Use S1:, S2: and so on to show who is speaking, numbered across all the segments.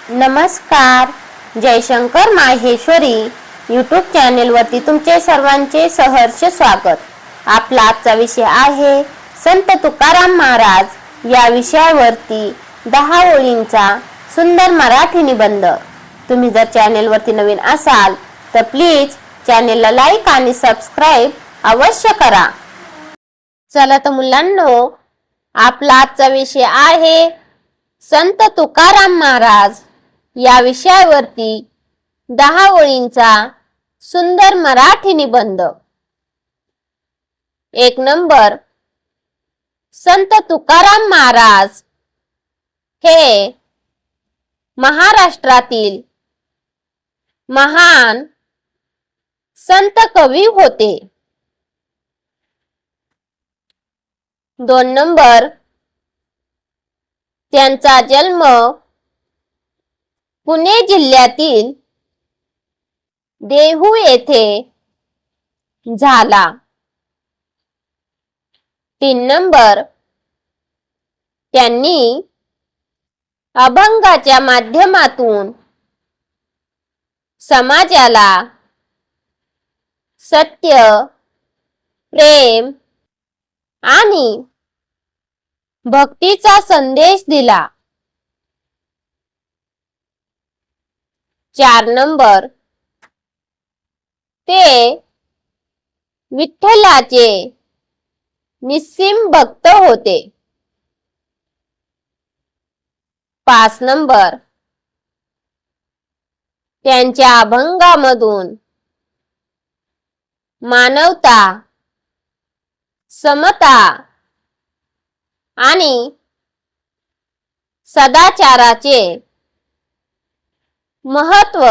S1: नमस्कार. जयशंकर माहेश्वरी यूट्यूब चॅनेलवरती तुमचे सर्वांचे सहर्ष स्वागत. आपला आजचा विषय आहे संत तुकाराम महाराज या विषयावरती 10 ओळींचा सुंदर मराठी निबंध. तुम्ही जर चॅनेलवरती नवीन असाल तर प्लीज चॅनेलला लाईक आणि सबस्क्राईब अवश्य करा. चला तर मुलांनो, आपला आजचा विषय आहे संत तुकाराम महाराज या विषयावरती 10 ओळींचा सुंदर मराठी निबंध. 1 नंबर. संत तुकाराम महाराज हे महाराष्ट्रातील महान संत कवी होते. 2 नंबर. त्यांचा जन्म पुणे जिल्ह्यातील देहू येथे झाला. 3 नंबर. त्यांनी अभंगाच्या माध्यमातून समाजाला सत्य, प्रेम आणि भक्तीचा संदेश दिला. 4 नंबर. ते विठ्ठलाचे निस्सीम भक्त होते. 5 नंबर. त्यांच्या अभंगामधून मानवता, समता आणि सदाचाराचे महत्त्व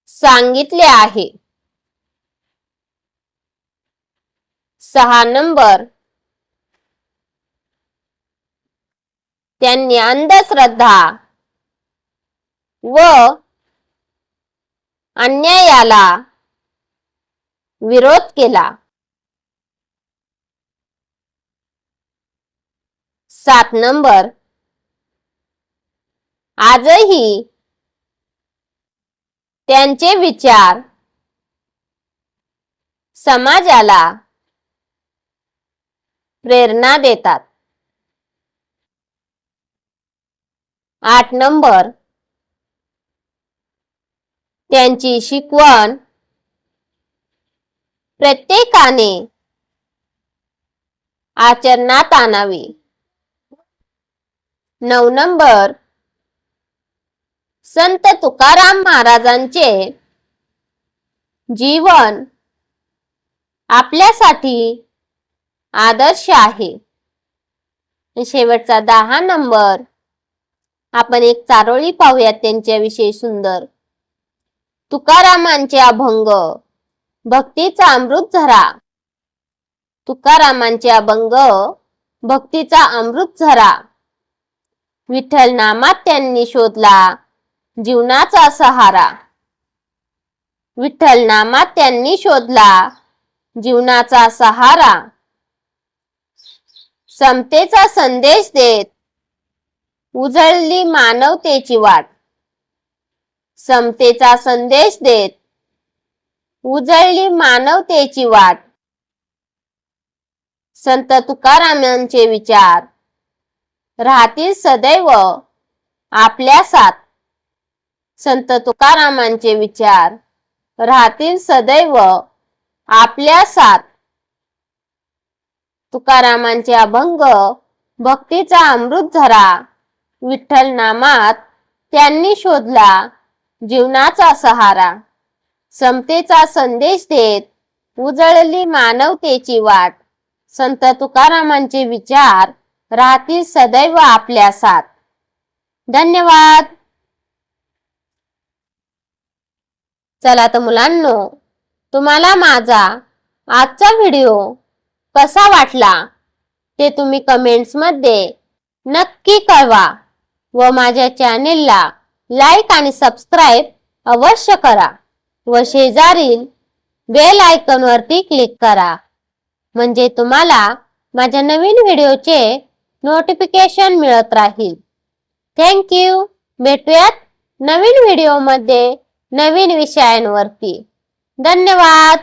S1: सांगितले आहे. 6 नंबर. त्यांनी अंधश्रद्धा व अन्यायाला विरोध केला. 7 नंबर. आजही त्यांचे विचार समाजाला प्रेरणा देतात. 8 नंबर. त्यांची शिकवण प्रत्येकाने आचरणात आणावी. 9 नंबर. संत तुकाराम महाराजांचे जीवन आपल्यासाठी आदर्श आहे. शेवटचा 10 नंबर. आपण एक चारोळी पाहूयात त्यांच्याविषयी सुंदर. तुकारामांचे अभंग भक्तीचा अमृत झरा. तुकारामांचे अभंग भक्तीचा अमृत झरा. विठ्ठल नामात त्यांनी शोधला जीवनाचा सहारा. विठ्ठल नामात त्यांनी शोधला जीवनाचा सहारा. समतेचा संदेश देत उजळली मानवतेची वाट. समतेचा संदेश देत उजळली मानवतेची वाट. संत तुकारामांचे विचार राहतील सदैव आपल्या साथ. संत तुकारामांचे विचार राहतील सदैव आपल्या साथ. तुकारामांचे अभंग भक्तीचा अमृत झरा. विठ्ठल नामात त्यांनी शोधला जीवनाचा सहारा. समतेचा संदेश देत उजळली मानवतेची वाट. संत तुकारामांचे विचार राहतील सदैव आपल्या साथ. धन्यवाद. चला तर मुलांनो, तुम्हाला माझा आजचा व्हिडिओ कसा वाटला ते तुम्ही कमेंट्स मध्ये नक्की कळवा व माझ्या चॅनेलला लाईक आणि सबस्क्राईब अवश्य करा व शेजारील बेल आयकॉन वरती क्लिक करा, म्हणजे तुम्हाला माझ्या नवीन व्हिडिओचे नोटिफिकेशन मिळत राहील. थँक्यू. भेटूयात नवीन व्हिडिओमध्ये नवीन विषयांवरती. धन्यवाद.